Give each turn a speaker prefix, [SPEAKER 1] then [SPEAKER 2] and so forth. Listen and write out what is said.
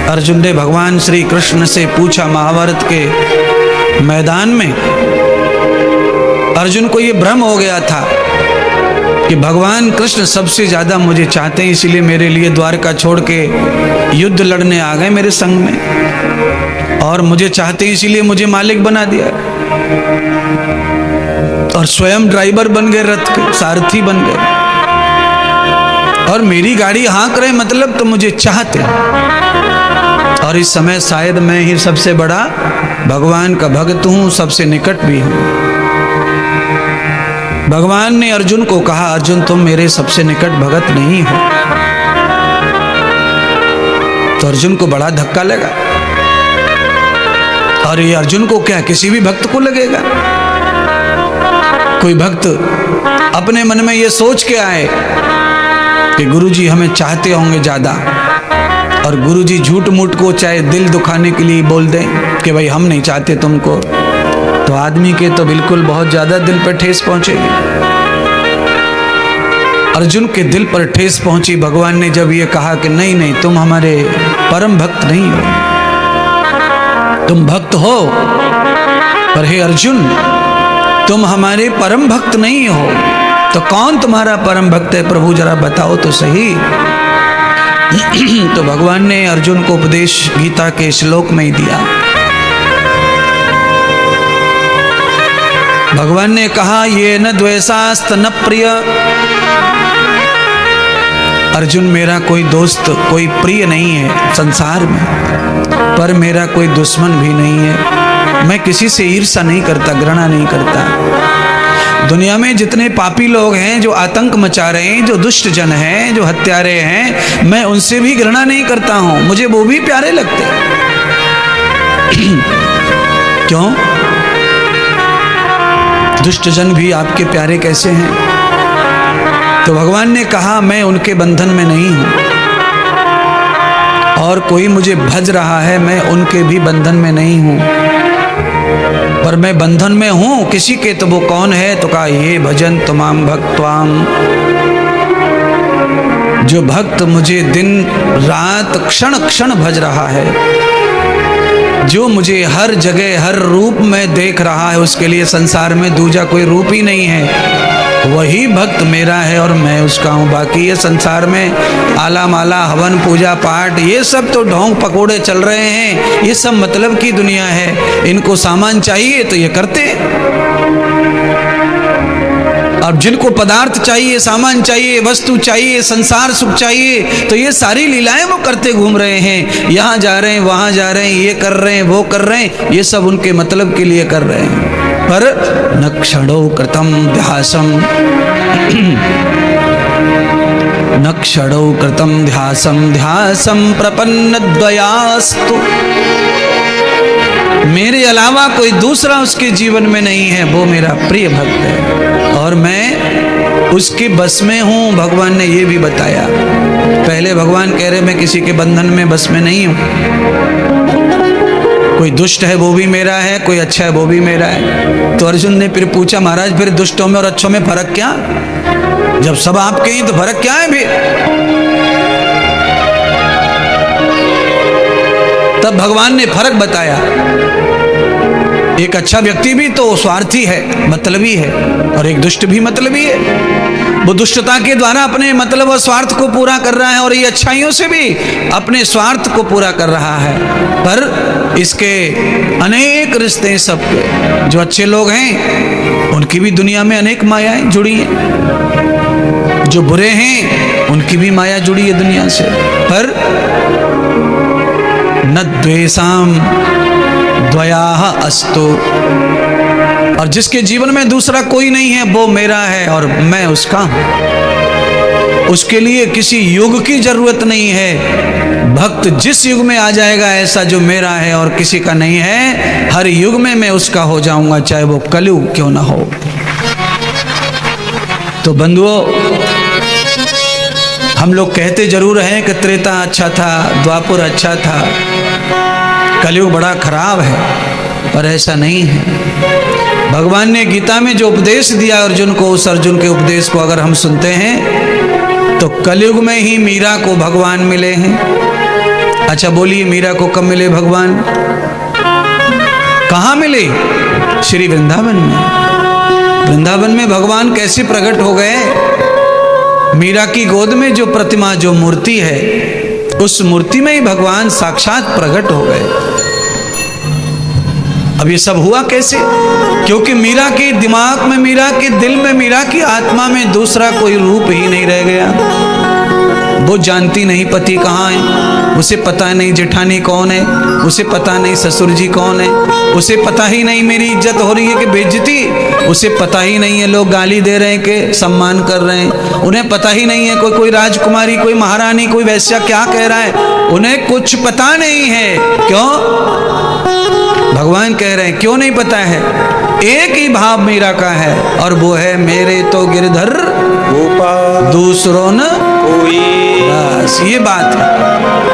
[SPEAKER 1] अर्जुन ने भगवान श्री कृष्ण से पूछा महाभारत के मैदान में। अर्जुन को ये भ्रम हो गया था कि भगवान कृष्ण सबसे ज्यादा मुझे चाहते हैं, इसीलिए मेरे लिए द्वारका छोड़ के युद्ध लड़ने आ गए मेरे संग में, और मुझे चाहते हैं इसीलिए मुझे मालिक बना दिया और स्वयं ड्राइवर बन गए, रथ के सारथी बन गए, और मेरी गाड़ी हाँक रहे, मतलब तो मुझे चाहते हैं। और इस समय शायद मैं ही सबसे बड़ा भगवान का भक्त हूं, सबसे निकट भी हूं। भगवान ने अर्जुन को कहा, अर्जुन तुम मेरे सबसे निकट भगत नहीं हो। तो अर्जुन को बड़ा धक्का लगा। और ये अर्जुन को क्या, किसी भी भक्त को लगेगा? कोई भक्त अपने मन में ये सोच के आए कि गुरुजी हमें चाहते होंगे ज्यादा, और गुरुजी झूठ मूठ को चाहे दिल दुखाने के लिए बोल दें कि भाई हम नहीं चाहते तुमको, तो आदमी के तो बिल्कुल बहुत ज्यादा दिल पर ठेस पहुंचेगी। अर्जुन के दिल पर ठेस पहुंची। भगवान ने जब ये कहा कि नहीं नहीं, तुम हमारे परम भक्त नहीं हो, तुम भक्त हो पर हे अर्जुन तुम हमारे परम भक्त नहीं हो, तो कौन तुम्हारा परम भक्त है प्रभु, जरा बताओ तो सही। तो भगवान ने अर्जुन को उपदेश गीता के श्लोक में ही दिया। भगवान ने कहा, ये न द्वेषास्त न प्रिय। अर्जुन मेरा कोई दोस्त, कोई प्रिय नहीं है संसार में, पर मेरा कोई दुश्मन भी नहीं है। मैं किसी से ईर्ष्या नहीं करता, घृणा नहीं करता। दुनिया में जितने पापी लोग हैं, जो आतंक मचा रहे हैं, जो दुष्ट जन हैं, जो हत्यारे हैं, मैं उनसे भी घृणा नहीं करता हूं, मुझे वो भी प्यारे लगते हैं। क्यों? दुष्ट जन भी आपके प्यारे कैसे हैं? तो भगवान ने कहा, मैं उनके बंधन में नहीं हूं, और कोई मुझे भज रहा है, मैं उनके भी बंधन में नहीं हूं, पर मैं बंधन में हूं किसी के। तो वो कौन है? तो कहा, ये भजन तमाम भक्त्वाम, जो भक्त मुझे दिन रात क्षण क्षण भज रहा है, जो मुझे हर जगह हर रूप में देख रहा है, उसके लिए संसार में दूजा कोई रूप ही नहीं है, वही भक्त मेरा है और मैं उसका हूँ। बाकी ये संसार में आला माला हवन पूजा पाठ ये सब तो ढोंग पकोड़े चल रहे हैं, ये सब मतलब की दुनिया है। इनको सामान चाहिए तो ये करते हैं, अब जिनको पदार्थ चाहिए, सामान चाहिए, वस्तु चाहिए, संसार सुख चाहिए, तो ये सारी लीलाएं वो करते घूम रहे हैं। यहाँ जा रहे हैं, वहां जा रहे हैं, ये कर रहे हैं, वो कर रहे हैं, ये सब उनके मतलब के लिए कर रहे हैं। पर न क्षणो कृतम ध्यासम, न क्षणो कृतम ध्यासम, ध्यासम प्रपन्न द्वयास्तु। मेरे अलावा कोई दूसरा उसके जीवन में नहीं है, वो मेरा प्रिय भक्त है और मैं उसके बस में हूं। भगवान ने ये भी बताया। पहले भगवान कह रहे मैं किसी के बंधन में बस में नहीं हूं, कोई दुष्ट है वो भी मेरा है, कोई अच्छा है वो भी मेरा है। तो अर्जुन ने फिर पूछा, महाराज फिर दुष्टों में और अच्छों में फर्क क्या? जब सब आपके ही तो फर्क क्या है फिर? तब भगवान ने फर्क बताया। एक अच्छा व्यक्ति भी तो स्वार्थी है, मतलबी है, और एक दुष्ट भी मतलबी है। वो दुष्टता के द्वारा अपने मतलब और स्वार्थ को पूरा कर रहा है, और ये अच्छाइयों से भी अपने स्वार्थ को पूरा कर रहा है। पर इसके अनेक रिश्ते हैं सबके। जो अच्छे लोग हैं उनकी भी दुनिया में अनेक मायाएं जुड़ी हैं, जो बुरे हैं उनकी भी माया जुड़ी है दुनिया से। पर न द्वेषाम द्वयाः अस्तु, और जिसके जीवन में दूसरा कोई नहीं है वो मेरा है और मैं उसका हूं। उसके लिए किसी युग की जरूरत नहीं है। भक्त जिस युग में आ जाएगा ऐसा जो मेरा है और किसी का नहीं है, हर युग में मैं उसका हो जाऊंगा, चाहे वो कलयुग क्यों ना हो। तो बंधुओं, हम लोग कहते जरूर हैं कि त्रेता अच्छा था, द्वापर अच्छा था, कलयुग बड़ा खराब है, पर ऐसा नहीं है। भगवान ने गीता में जो उपदेश दिया अर्जुन को, उस अर्जुन के उपदेश को अगर हम सुनते हैं तो कलयुग में ही मीरा को भगवान मिले हैं, अच्छा बोलिए, मीरा को कब मिले भगवान? कहाँ मिले? श्री वृंदावन में। वृंदावन में भगवान कैसे प्रकट हो गए? मीरा की गोद में जो प्रतिमा, जो मूर्ति है, उस मूर्ति में ही भगवान साक्षात प्रकट हो गए। अब ये सब हुआ कैसे? क्योंकि मीरा के दिमाग में, मीरा के दिल में, मीरा की आत्मा में दूसरा कोई रूप ही नहीं रह गया। वो जानती नहीं पति कहाँ है, उसे पता नहीं जेठानी कौन है, उसे पता नहीं ससुर जी कौन है, उसे पता ही नहीं मेरी इज्जत हो रही है कि बेइज्जती, उसे पता ही नहीं है लोग गाली दे रहे हैं कि सम्मान कर रहे हैं, उन्हें पता ही नहीं है कोई राजकुमारी, कोई महारानी, कोई वैश्या क्या कह रहा है, उन्हें कुछ पता नहीं है। क्यों? भगवान कह रहे हैं क्यों नहीं पता है? एक ही भाव मीरा का है और वो है मेरे तो गिरधर
[SPEAKER 2] गोपाल
[SPEAKER 1] दूसरों न
[SPEAKER 2] कोई।
[SPEAKER 1] बस ये बात है।